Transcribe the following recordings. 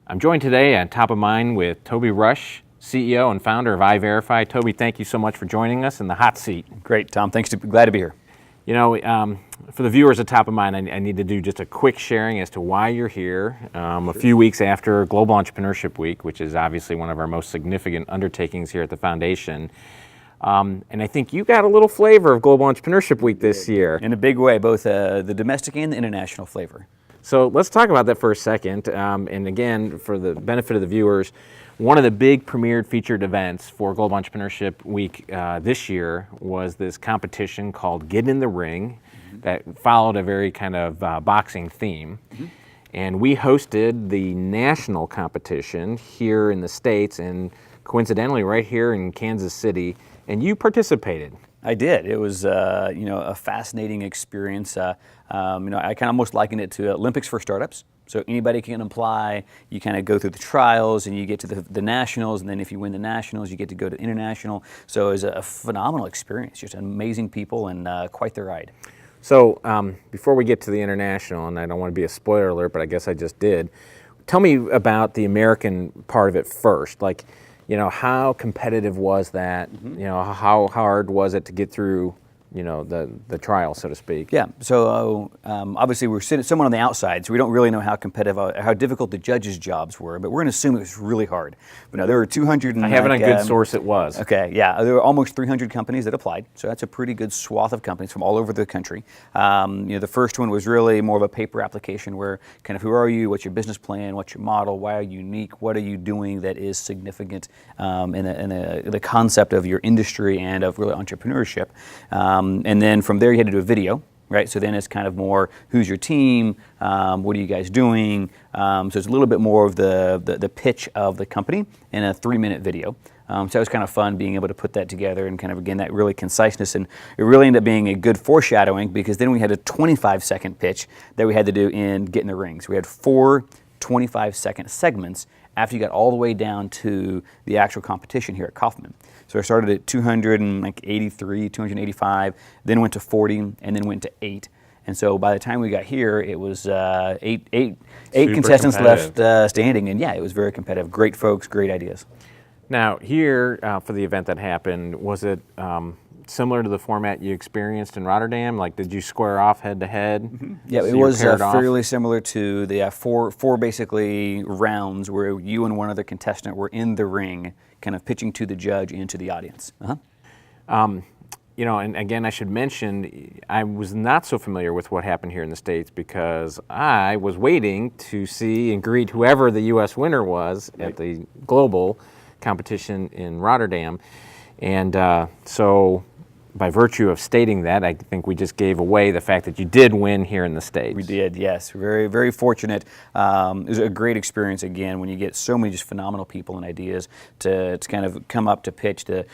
I'm joined today on Top of Mind with Toby Rush, CEO and founder of EyeVerify. Toby, thank you so much for joining us in the hot seat. Great, Tom. Thanks. Glad to be here. You know, for the viewers at Top of Mind, I need to do just a quick sharing as to why you're here. A few weeks after Global Entrepreneurship Week, which is obviously one of our most significant undertakings here at the foundation. And I think you got a little flavor of Global Entrepreneurship Week this year. In a big way, both the domestic and the international flavor. So let's talk about that for a second. And again, for the benefit of the viewers, one of the big premiered featured events for Global Entrepreneurship Week this year was this competition called Get in the Ring that followed a very kind of boxing theme. And we hosted the national competition here in the States and coincidentally right here in Kansas City, and you participated. I did. It was, a fascinating experience. I kind of almost liken it to Olympics for startups. So anybody can apply. You kind of go through the trials, and you get to the nationals, and then if you win the nationals, you get to go to international. So it was a phenomenal experience. Just amazing people and quite the ride. So before we get to the international, and I don't want to be a spoiler alert, but I guess I just did. Tell me about the American part of it first. Like, you know, how competitive was that? You know, how hard was it to get through, you know, the trial, so to speak? Yeah, so obviously we're sitting someone on the outside, so we don't really know how competitive, how difficult the judges' jobs were, but we're going to assume it was really hard. But no, there were 200 and I have it on good source it was. Okay, yeah, there were almost 300 companies that applied, so that's a pretty good swath of companies from all over the country. The first one was really more of a paper application where kind of who are you, what's your business plan, what's your model, why are you unique, what are you doing that is significant in the concept of your industry and of really entrepreneurship. And then from there you had to do a video, right? So then it's kind of more, who's your team, what are you guys doing? So it's a little bit more of the pitch of the company in a 3-minute video. So it was kind of fun being able to put that together and kind of, again, that really conciseness. And it really ended up being a good foreshadowing because then we had a 25-second pitch that we had to do in Get in the Ring. So we had 4 25-second segments after you got all the way down to the actual competition here at Kaufman. So I started at 283, 285, then went to 40, and then went to 8. And so by the time we got here, it was eight contestants left standing. And yeah, it was very competitive. Great folks, great ideas. Now here, for the event that happened, was it similar to the format you experienced in Rotterdam? Like, did you square off head to head? Yeah, so it was fairly similar to the four basically rounds where you and one other contestant were in the ring, kind of pitching to the judge and to the audience. You know, and again, I should mention, I was not so familiar with what happened here in the States because I was waiting to see and greet whoever the U.S. winner was at the global competition in Rotterdam. And so by virtue of stating that, I think we just gave away the fact that you did win here in the States. We did, yes. Very, very fortunate. It was a great experience, again, when you get so many just phenomenal people and ideas to kind of come up to pitch, to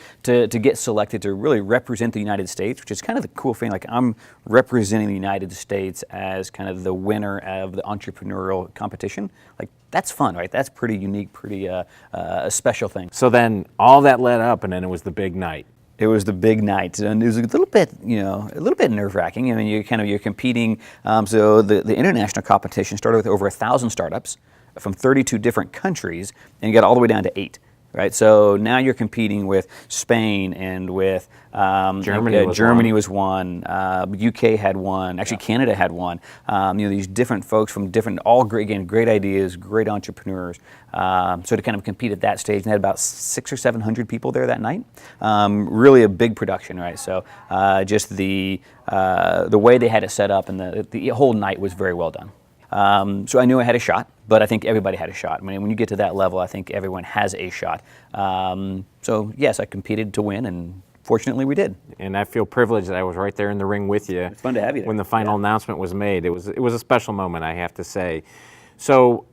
get selected to really represent the United States, which is kind of the cool thing. Like, I'm representing the United States as kind of the winner of the entrepreneurial competition. Like, that's fun, right? That's pretty unique, pretty a special thing. So then all that led up, and then it was the big night. It was the big night, and it was a little bit nerve-wracking. I mean, you're competing. So the international competition started with over 1,000 startups from 32 different countries, and you got all the way down to 8. Right, so now you're competing with Spain and with Germany was one. UK had one. Actually, Canada had one. These different folks from different, all great ideas, great entrepreneurs. So to kind of compete at that stage, and had about 600 or 700 people there that night. Really a big production, right? So just the way they had it set up and the whole night was very well done. So I knew I had a shot, but I think everybody had a shot. I mean, when you get to that level, I think everyone has a shot. So yes, I competed to win, and fortunately we did. And I feel privileged that I was right there in the ring with you. It's fun to have you there. When the final announcement was made. It was a special moment, I have to say. So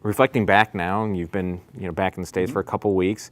reflecting back now, and you've been back in the States for a couple weeks,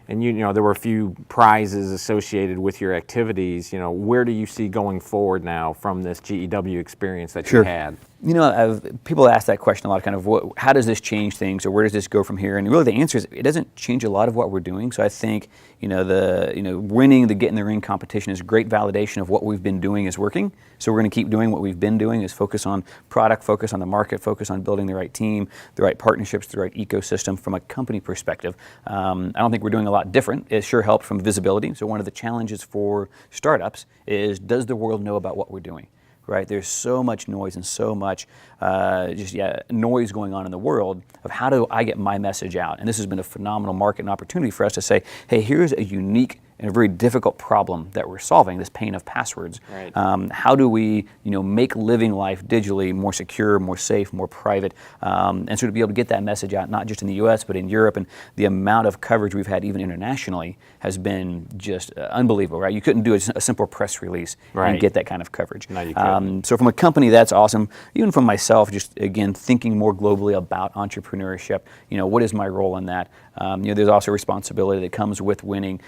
and there were a few prizes associated with your activities. Where do you see going forward now from this GEW experience that you had? You know, people ask that question a lot, kind of how does this change things, or where does this go from here? And really the answer is it doesn't change a lot of what we're doing. So I think, winning the Get in the Ring competition is great validation of what we've been doing is working. So we're going to keep doing what we've been doing, is focus on product, focus on the market, focus on building the right team, the right partnerships, the right ecosystem from a company perspective. I don't think we're doing a lot different. It sure helps from visibility. So one of the challenges for startups is, does the world know about what we're doing? Right, there's so much noise and so much noise going on in the world of how do I get my message out? And this has been a phenomenal market and opportunity for us to say, hey, here's a unique and a very difficult problem that we're solving, this pain of passwords. Right. How do we make living life digitally more secure, more safe, more private, and so to be able to get that message out, not just in the US, but in Europe, and the amount of coverage we've had even internationally has been just unbelievable, right? You couldn't do a simple press release and get that kind of coverage. No, you couldn't. So from a company, that's awesome. Even from myself, just again, thinking more globally about entrepreneurship, what is my role in that? There's also responsibility that comes with winning,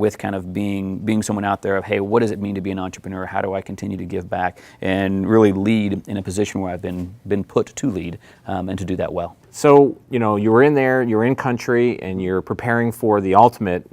with kind of being someone out there of, hey, what does it mean to be an entrepreneur? How do I continue to give back and really lead in a position where I've been put to lead and to do that well? So, you were in there, you're in country, and you're preparing for the ultimate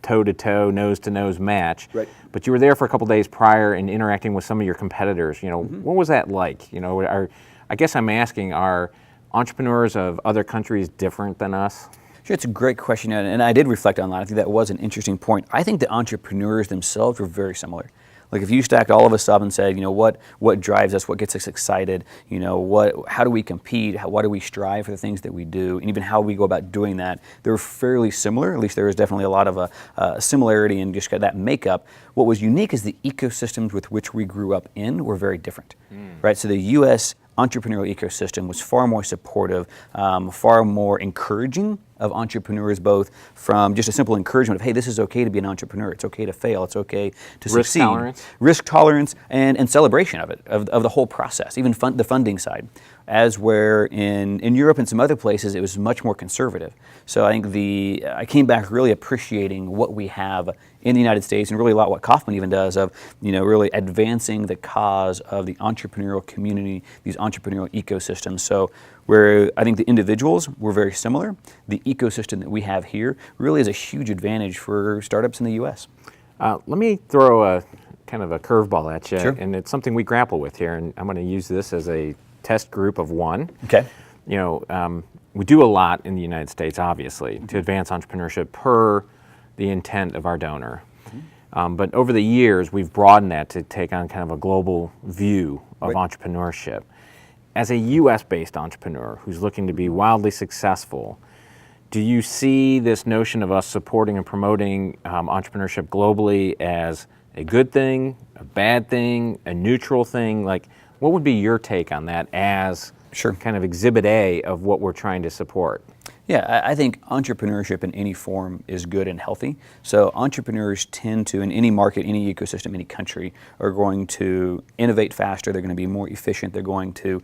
toe-to-toe, nose-to-nose match. Right. But you were there for a couple days prior and interacting with some of your competitors. What was that like? I guess I'm asking, are entrepreneurs of other countries different than us? Sure, it's a great question, and I did reflect on that. I think that was an interesting point. I think the entrepreneurs themselves were very similar. Like if you stacked all of us up and said, what drives us, what gets us excited, how do we compete, what do we strive for the things that we do, and even how we go about doing that, they're fairly similar. At least there was definitely a lot of a similarity in just that makeup. What was unique is the ecosystems with which we grew up in were very different, right? So the U.S. entrepreneurial ecosystem was far more supportive, far more encouraging of entrepreneurs, both from just a simple encouragement of, hey, this is okay to be an entrepreneur, it's okay to fail, it's okay to succeed. Risk tolerance, and celebration of it, of the whole process, even the funding side. As where in Europe and some other places, it was much more conservative. So I think I came back really appreciating what we have in the United States, and really a lot what Kaufman even does of, really advancing the cause of the entrepreneurial community, these entrepreneurial ecosystems. So where I think the individuals were very similar, the ecosystem that we have here really is a huge advantage for startups in the U.S. Let me throw a kind of a curveball at you, Sure. And it's something we grapple with here, and I'm going to use this as a test group of one. Okay. We do a lot in the United States, obviously, to advance entrepreneurship per the intent of our donor. But over the years, we've broadened that to take on kind of a global view of entrepreneurship. As a U.S.-based entrepreneur who's looking to be wildly successful, do you see this notion of us supporting and promoting entrepreneurship globally as a good thing, a bad thing, a neutral thing? Like, what would be your take on that as kind of exhibit A of what we're trying to support? Yeah, I think entrepreneurship in any form is good and healthy. So entrepreneurs tend to, in any market, any ecosystem, any country, are going to innovate faster. They're going to be more efficient. They're going to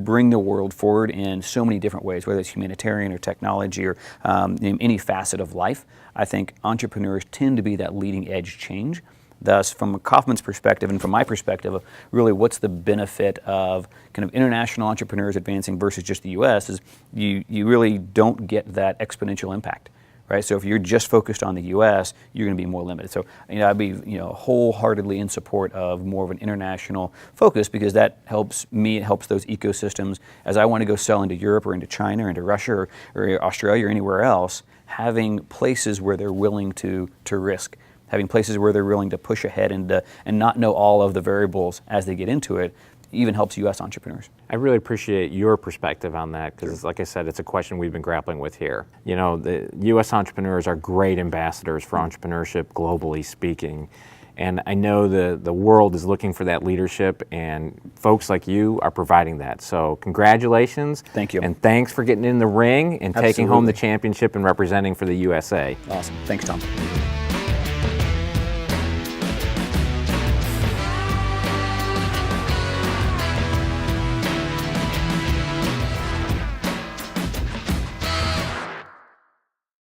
bring the world forward in so many different ways, whether it's humanitarian or technology or in any facet of life. I think entrepreneurs tend to be that leading edge change. Thus, from Kaufman's perspective and from my perspective, really what's the benefit of kind of international entrepreneurs advancing versus just the U.S. is you really don't get that exponential impact, right? So if you're just focused on the U.S., you're going to be more limited. So I'd be wholeheartedly in support of more of an international focus, because that helps me, it helps those ecosystems as I want to go sell into Europe or into China or into Russia or Australia or anywhere else, having places where they're willing to risk. Having places where they're willing to push ahead and not know all of the variables as they get into it, even helps U.S. entrepreneurs. I really appreciate your perspective on that, because like I said, it's a question we've been grappling with here. The U.S. entrepreneurs are great ambassadors for entrepreneurship, globally speaking. And I know the world is looking for that leadership, and folks like you are providing that. So congratulations. Thank you. And thanks for getting in the ring and taking home the championship and representing for the USA. Awesome. Thanks, Tom.